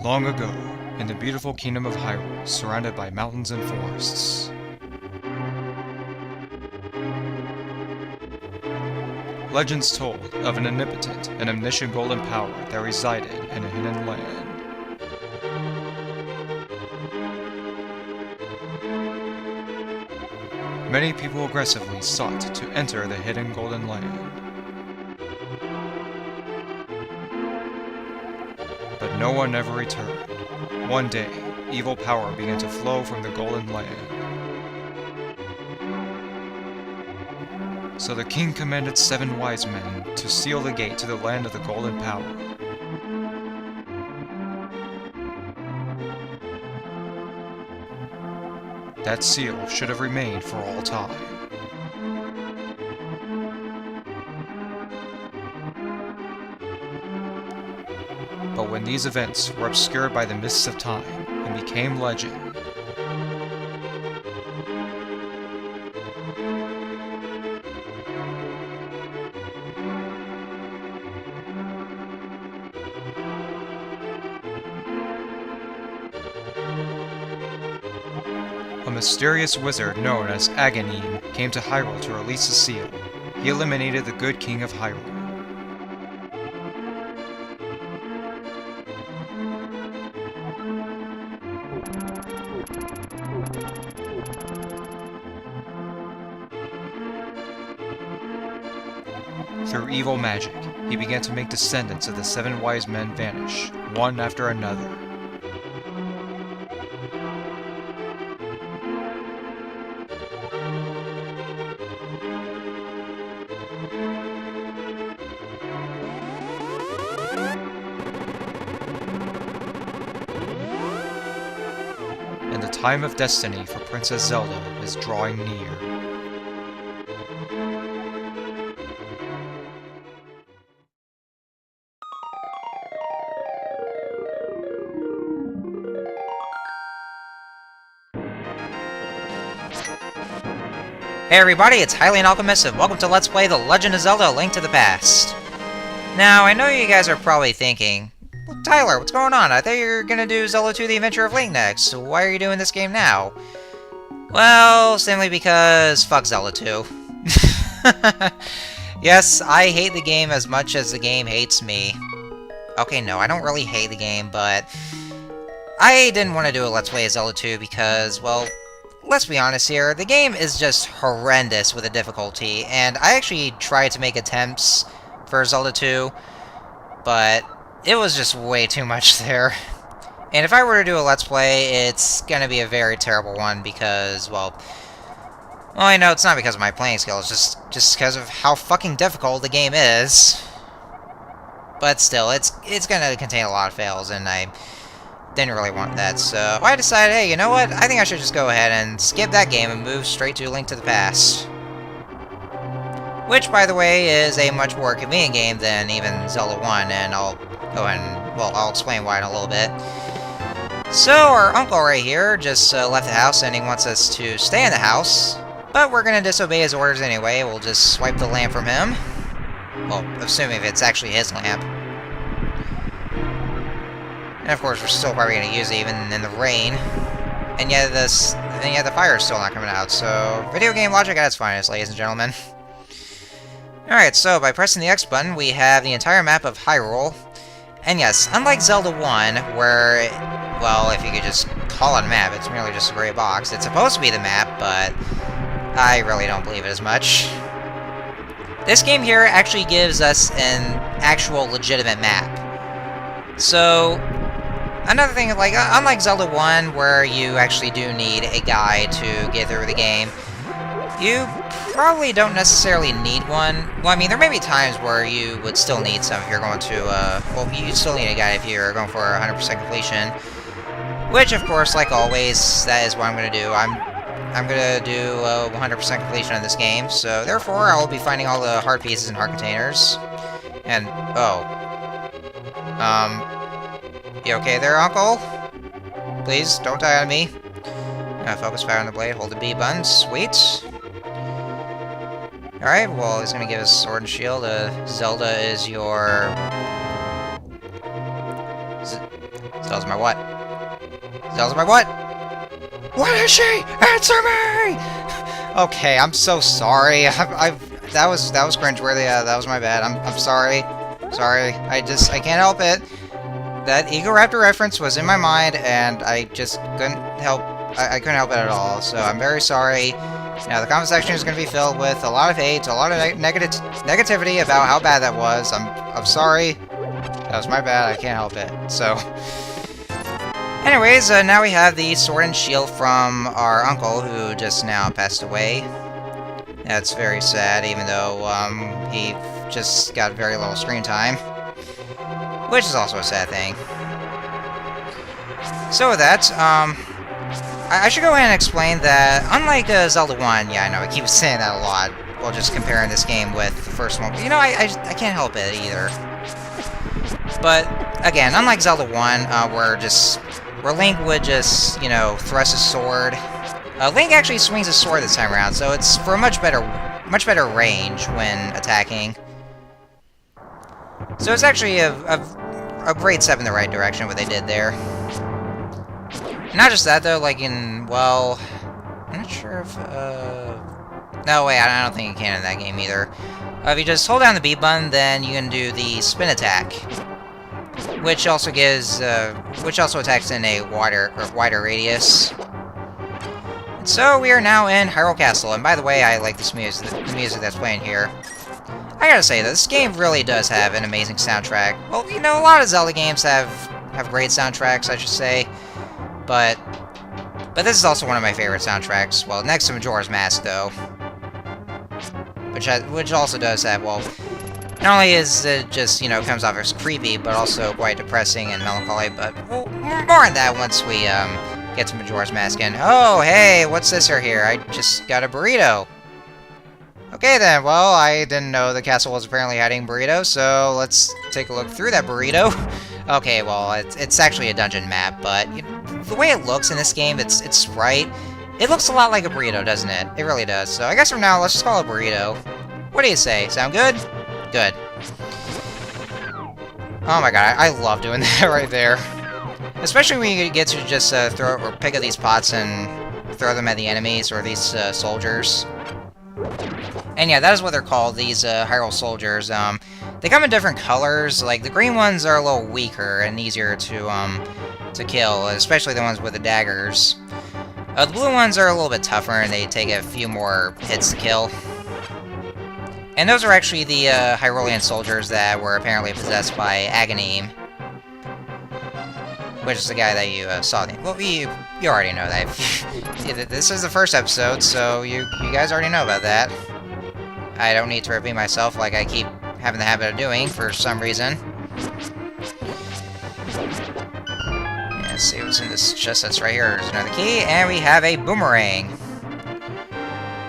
Long ago, in the beautiful kingdom of Hyrule, surrounded by mountains and forests, legends told of an omnipotent and omniscient golden power that resided in a hidden land. Many people aggressively sought to enter the hidden golden land, but no one ever returned. One day, evil power began to flow from the golden land. So the king commanded 7 wise men to seal the gate to the land of the golden power. That seal should have remained for all time. But when these events were obscured by the mists of time and became legend, a mysterious wizard known as Aghanim came to Hyrule to release the seal. He eliminated the good king of Hyrule. Through evil magic, he began to make descendants of the 7 wise men vanish, one after another. And the time of destiny for Princess Zelda is drawing near. Hey everybody, it's Highly Alchemist, and welcome to Let's Play The Legend of Zelda: A Link to the Past. Now, I know you guys are probably thinking, well, Tyler, what's going on? I thought you were gonna do Zelda II: The Adventure of Link next, so why are you doing this game now? Well, simply because fuck Zelda 2. Yes, I hate the game as much as the game hates me. Okay, no, I don't really hate the game, but I didn't want to do a Let's Play of Zelda 2 because, well, let's be honest here, the game is just horrendous with the difficulty, and I actually tried to make attempts for Zelda 2, but it was just way too much there. And if I were to do a Let's Play, it's gonna be a very terrible one because, well, I know it's not because of my playing skills, just because of how fucking difficult the game is. But still, it's gonna contain a lot of fails, and I didn't really want that, so I decided, hey, you know what? I think I should just go ahead and skip that game and move straight to Link to the Past. Which, by the way, is a much more convenient game than even Zelda 1, and I'll go ahead and, well, I'll explain why in a little bit. So, our uncle right here just left the house and he wants us to stay in the house, but we're gonna disobey his orders anyway. We'll just swipe the lamp from him. Well, assuming if it's actually his lamp. And of course, we're still probably going to use it even in the rain. And yet the fire is still not coming out. So, video game logic at its finest, ladies and gentlemen. Alright, so by pressing the X button, we have the entire map of Hyrule. And yes, unlike Zelda 1, where, well, if you could just call it a map, it's merely just a gray box. It's supposed to be the map, but I really don't believe it as much. This game here actually gives us an actual legitimate map. So, another thing, like, unlike Zelda 1, where you actually do need a guide to get through the game, you probably don't necessarily need one. Well, I mean, there may be times where you would still need some if you're going to, well, you still need a guide if you're going for 100% completion. Which, of course, like always, that is what I'm going to do. I'm going to do 100% completion of this game, so therefore I will be finding all the heart pieces and heart containers. And, oh. You okay there, Uncle? Please, don't die on me. Focus fire on the blade, hold the B button, sweet. Alright, well, he's gonna give us sword and shield. Zelda is your Zelda's my what? Zelda's my what? What is she? Answer me! Okay, I'm so sorry. That was cringeworthy. That was my bad. I'm sorry. Sorry. I can't help it. That Egoraptor reference was in my mind, and I just couldn't help. I couldn't help it at all. So I'm very sorry. Now the comment section is going to be filled with a lot of hate, a lot of negativity about how bad that was. I'm sorry. That was my bad. I can't help it. So. Anyways, now we have the sword and shield from our uncle, who just now passed away. That's very sad, even though he just got very little screen time, which is also a sad thing. So with that, I should go ahead and explain that, unlike Zelda 1, yeah, I know, I keep saying that a lot, while just comparing this game with the first one, but, you know, I can't help it either. But, again, unlike Zelda 1, where Link would just, you know, thrust his sword, Link actually swings his sword this time around, so it's for a much better range when attacking. So it's actually a great step in the right direction, what they did there. Not just that, though, like in, well, I'm not sure if, no, wait, I don't think you can in that game either. If you just hold down the B button, then you can do the spin attack, which also attacks in a wider radius. And so we are now in Hyrule Castle, and by the way, I like this music, the music that's playing here. I gotta say, this game really does have an amazing soundtrack. Well, you know, a lot of Zelda games have great soundtracks, I should say. But this is also one of my favorite soundtracks. Well, next to Majora's Mask, though, which also does have, well, not only is it just, you know, comes off as creepy, but also quite depressing and melancholy. But well, more on that once we get to Majora's Mask. And oh, hey, what's this here? I just got a burrito. Okay then, well, I didn't know the castle was apparently hiding burrito, so let's take a look through that burrito. Okay, well, it's actually a dungeon map, but you know, the way it looks in this game, it's right. It looks a lot like a burrito, doesn't it? It really does. So I guess from now, let's just call it burrito. What do you say? Sound good? Good. Oh my god, I love doing that right there. Especially when you get to just throw or pick up these pots and throw them at the enemies or these soldiers. And yeah, that is what they're called, these Hyrule soldiers. They come in different colors. Like, the green ones are a little weaker and easier to kill, especially the ones with the daggers. The blue ones are a little bit tougher, and they take a few more hits to kill. And those are actually the Hyrulean soldiers that were apparently possessed by Aghanim, which is the guy that you saw. Well, you already know that. This is the first episode, so you guys already know about that. I don't need to repeat myself like I keep having the habit of doing for some reason. Let's see what's in this chest that's right here. There's another key, and we have a boomerang.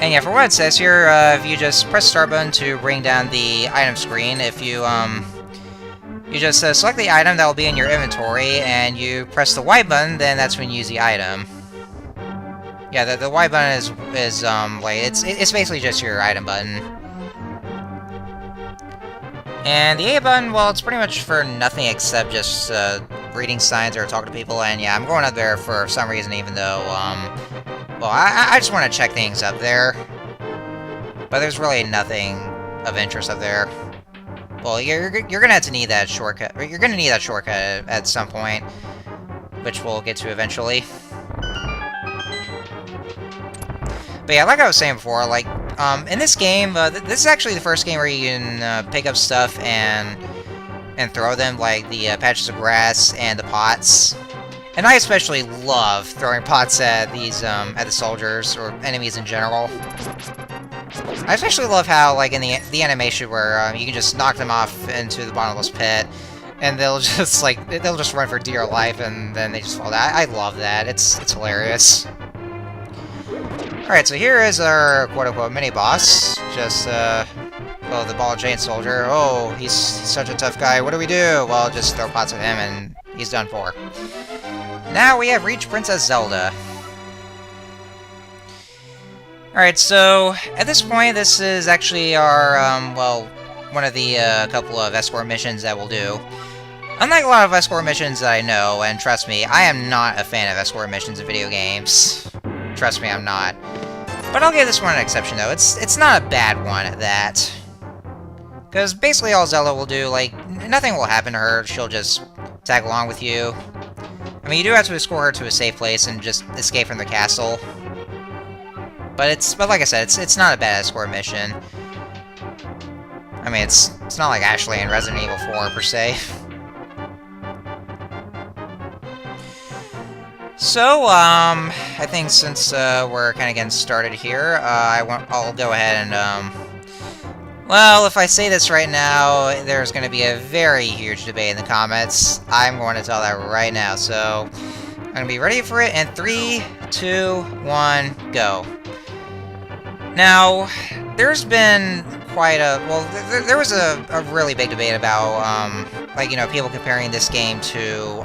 And yeah, for what it says here, if you just press the start button to bring down the item screen, if you just select the item that will be in your inventory, and you press the Y button, then that's when you use the item. Yeah, the Y button is like, it's basically just your item button. And the A button, well, it's pretty much for nothing except just reading signs or talking to people, and yeah, I'm going up there for some reason, even though, well, I just want to check things up there. But there's really nothing of interest up there. Well, you're gonna have to need that shortcut, or you're gonna need that shortcut at some point, which we'll get to eventually. But yeah, like I was saying before, like, in this game, this is actually the first game where you can pick up stuff and throw them, like the patches of grass and the pots. And I especially love throwing pots at these, at the soldiers, or enemies in general. I especially love how, like, in the animation where you can just knock them off into the bottomless pit, and they'll just, like, they'll just run for dear life, and then they just fall down. I love that. It's hilarious. Alright, so here is our quote-unquote mini-boss. Just, well, the ball and chain soldier. Oh, he's such a tough guy. What do we do? Well, just throw pots at him, and he's done for. Now we have reached Princess Zelda. Alright, so at this point, this is actually our, well, one of the couple of escort missions that we'll do. Unlike a lot of escort missions that I know, and trust me, I am not a fan of escort missions in video games. Trust me, I'm not. But I'll give this one an exception, though. It's not a bad one at that. Because basically all Zelda will do, like, nothing will happen to her. She'll just tag along with you. I mean, you do have to escort her to a safe place and just escape from the castle. But like I said, it's not a bad escort mission. I mean, it's not like Ashley in Resident Evil 4, per se. So, I think since we're kind of getting started here, I'll go ahead and, well, if I say this right now, there's going to be a very huge debate in the comments. I'm going to tell that right now, so I'm going to be ready for it in 3, 2, 1, go. Now, there's been quite a, well, there was a really big debate about, like, you know, people comparing this game to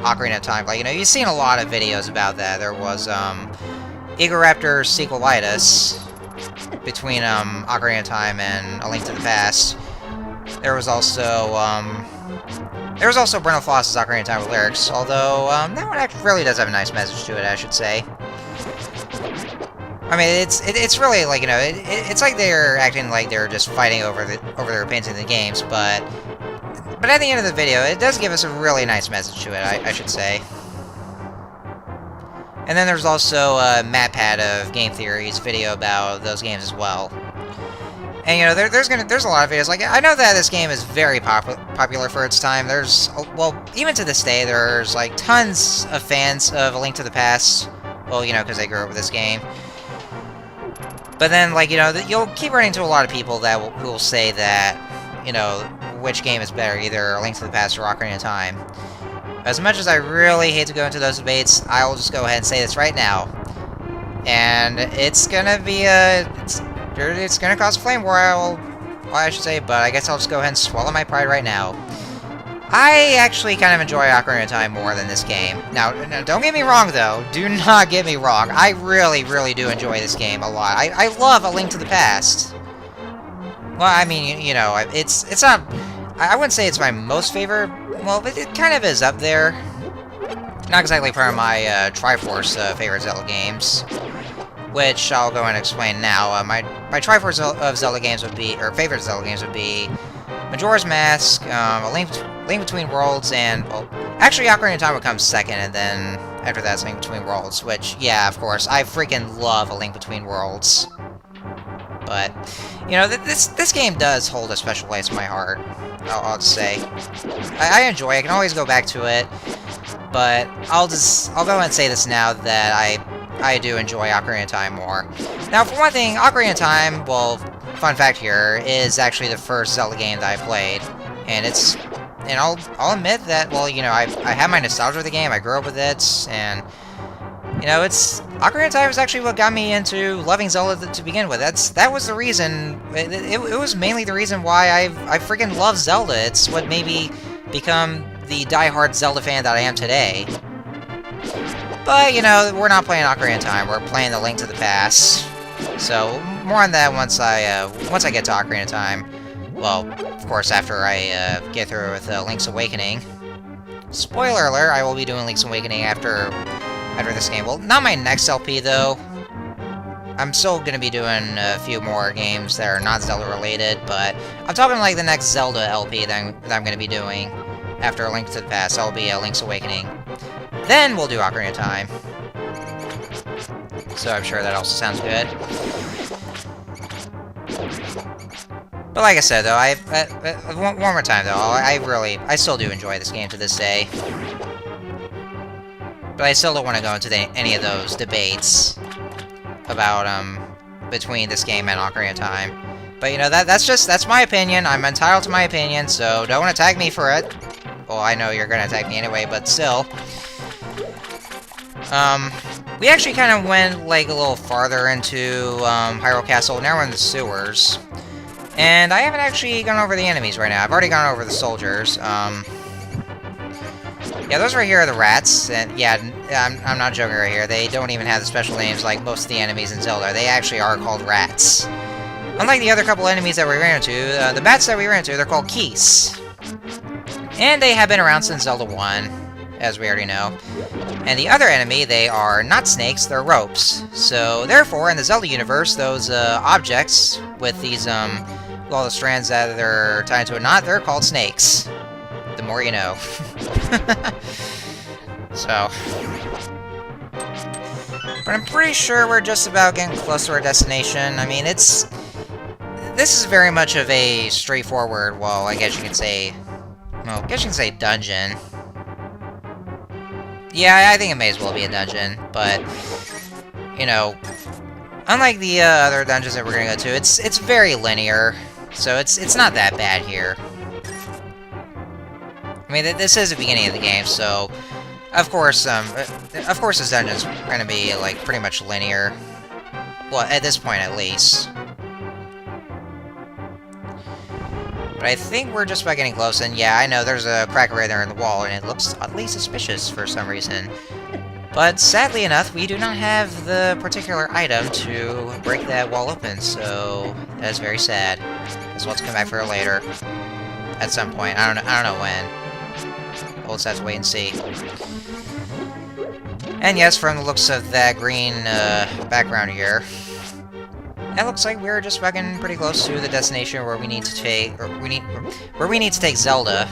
Ocarina of Time. Like, you know, you've seen a lot of videos about that. There was, Egoraptor's sequelitis between, Ocarina of Time and A Link to the Past. There was also, Brenda Floss's Ocarina of Time with lyrics, although, that one actually really does have a nice message to it, I should say. I mean, it's really like, you know, it's like they're acting like they're just fighting over their opinions in the games, but at the end of the video, it does give us a really nice message to it, I should say. And then there's also MatPat of Game Theory's video about those games as well. And you know, there's a lot of videos. Like, I know that this game is very popular for its time. There's, well, even to this day, there's like tons of fans of A Link to the Past. Well, you know, because they grew up with this game. But then, like, you know, you'll keep running into a lot of people who will say that, you know, which game is better, either A Link to the Past or Ocarina of Time. As much as I really hate to go into those debates, I will just go ahead and say this right now. And it's gonna be it's gonna cause a flame war, I should say, but I guess I'll just go ahead and swallow my pride right now. I actually kind of enjoy Ocarina of Time more than this game. Now, don't get me wrong, though. Do not get me wrong. I really, really do enjoy this game a lot. I love A Link to the Past. Well, I mean, you know, it's not... I wouldn't say it's my most favorite. Well, but it kind of is up there. Not exactly part of my Triforce favorite Zelda games, which I'll go and explain now. My Triforce of Zelda games would be, or favorite Zelda games would be Majora's Mask, A Link Between Worlds, and, well, actually Ocarina of Time would come second, and then after that's Link Between Worlds, which, yeah, of course, I freaking love A Link Between Worlds. But, you know, this game does hold a special place in my heart, I'll just say. I enjoy it, I can always go back to it, but I'll go ahead and say this now that I do enjoy Ocarina of Time more. Now, for one thing, Ocarina of Time, well, fun fact here, is actually the first Zelda game that I played, and I'll admit that, well, you know, I have my nostalgia with the game, I grew up with it, and, you know, Ocarina of Time was actually what got me into loving Zelda to begin with. That was the reason, it was mainly the reason why I freaking love Zelda. It's what made me become the die-hard Zelda fan that I am today. But, you know, we're not playing Ocarina of Time, we're playing The Link to the Past. So, more on that once I get to Ocarina of Time. Well, of course, after I get through with Link's Awakening. Spoiler alert, I will be doing Link's Awakening after this game. Well, not my next LP, though. I'm still going to be doing a few more games that are not Zelda-related, but I'm talking like the next Zelda LP that I'm going to be doing after A Link to the Past. That'll be Link's Awakening. Then we'll do Ocarina of Time. So I'm sure that also sounds good. But like I said, though, one more time, though, I still do enjoy this game to this day. But I still don't want to go into any of those debates about, between this game and Ocarina of Time. But, you know, that's my opinion. I'm entitled to my opinion, so don't attack me for it. Well, I know you're gonna attack me anyway, but still. We actually kind of went, like, a little farther into, Hyrule Castle. Now we're in the sewers. And I haven't actually gone over the enemies right now. I've already gone over the soldiers. Yeah, those right here are the rats. And, yeah, I'm not joking right here. They don't even have the special names like most of the enemies in Zelda. They actually are called rats. Unlike the other couple enemies that we ran into, the bats that we ran into, they're called keys. And they have been around since Zelda 1, as we already know. And the other enemy, they are not snakes, they're ropes. So, therefore, in the Zelda universe, those objects with these, with all the strands that they're tied to a knot, they're called snakes. The more you know. So... But I'm pretty sure we're just about getting close to our destination. I mean, this is very much of a straightforward, well, I guess you could say... Well, I guess you can say dungeon. Yeah, I think it may as well be a dungeon, but... You know... Unlike the other dungeons that we're gonna go to, it's very linear, so it's not that bad here. I mean, this is the beginning of the game, so... Of course, this dungeon's gonna be, like, pretty much linear. Well, at this point, at least. But I think we're just about getting close, and yeah, I know there's a crack right there in the wall, and it looks oddly suspicious for some reason. But sadly enough, we do not have the particular item to break that wall open, so that is very sad. Guess we'll have to come back for it later. At some point. I don't know when. We'll just have to wait and see. And yes, from the looks of that green background here, it looks like we're just about getting pretty close to the destination where we need to take, where we need to take Zelda.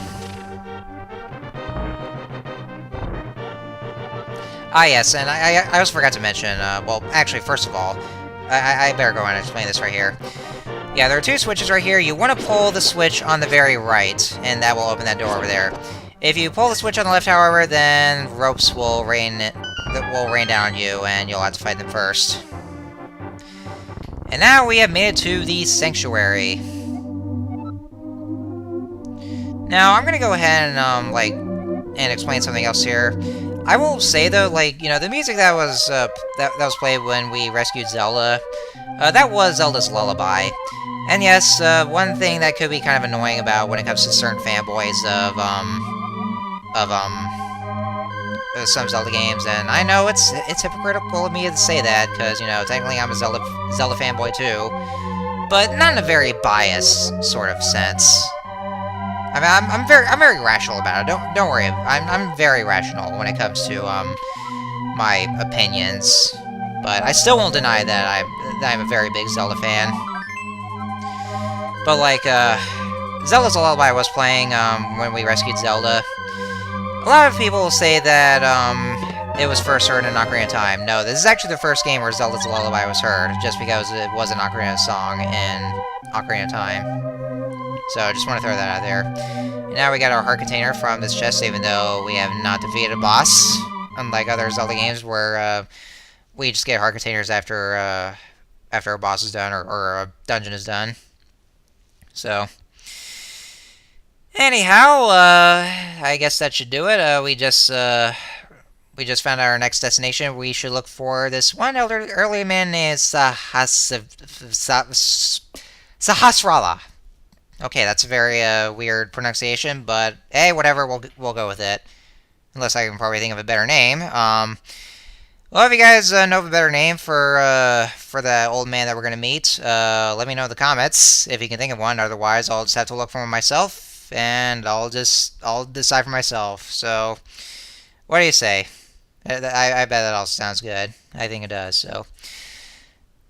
Ah yes, and I also forgot to mention, well, actually, first of all, I better go and explain this right here. Yeah, there are two switches right here. You want to pull the switch on the very right, and that will open that door over there. If you pull the switch on the left, however, then ropes will rain down on you, and you'll have to fight them first. And now we have made it to the Sanctuary. Now, I'm gonna go ahead and, and explain something else here. I will say, though, like, you know, the music that was, that was played when we rescued Zelda, that was Zelda's Lullaby. And yes, one thing that could be kind of annoying about when it comes to certain fanboys of some Zelda games, and I know it's hypocritical of me to say that, because, you know, technically I'm a Zelda fanboy too, but not in a very biased sort of sense. I mean, I'm very rational about it. Don't worry. I'm very rational when it comes to my opinions, but I still won't deny that I'm a very big Zelda fan. But like Zelda's Lullaby was playing when we rescued Zelda. A lot of people say that it was first heard in Ocarina of Time. No, this is actually the first game where Zelda's Lullaby was heard, just because it was an Ocarina song in Ocarina of Time. So I just want to throw that out there. And now we got our heart container from this chest, even though we have not defeated a boss, unlike other Zelda games where we just get heart containers after a boss is done or a dungeon is done. So, anyhow, I guess that should do it. We just found our next destination. We should look for this one early man named Sahasrara. Okay, that's a very weird pronunciation, but hey, whatever, we'll go with it. Unless I can probably think of a better name. Well, if you guys know of a better name for the old man that we're gonna meet, let me know in the comments if you can think of one. Otherwise, I'll just have to look for one myself, and I'll decide for myself. So, what do you say? I bet that all sounds good. I think it does. So,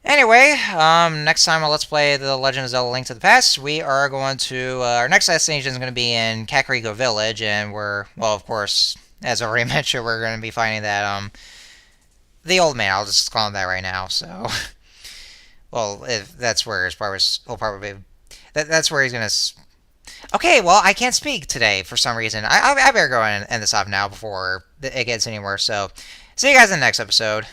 anyway, next time on Let's Play The Legend of Zelda: Link to the Past, we are going to our next destination is going to be in Kakariko Village, and well, of course, as I already mentioned, we're going to be finding that the old man. I'll just call him that right now. So, well, if that's where his part was, will probably that's where he's gonna. Okay, well, I can't speak today for some reason. I better go and end this off now before it gets any worse. So, see you guys in the next episode.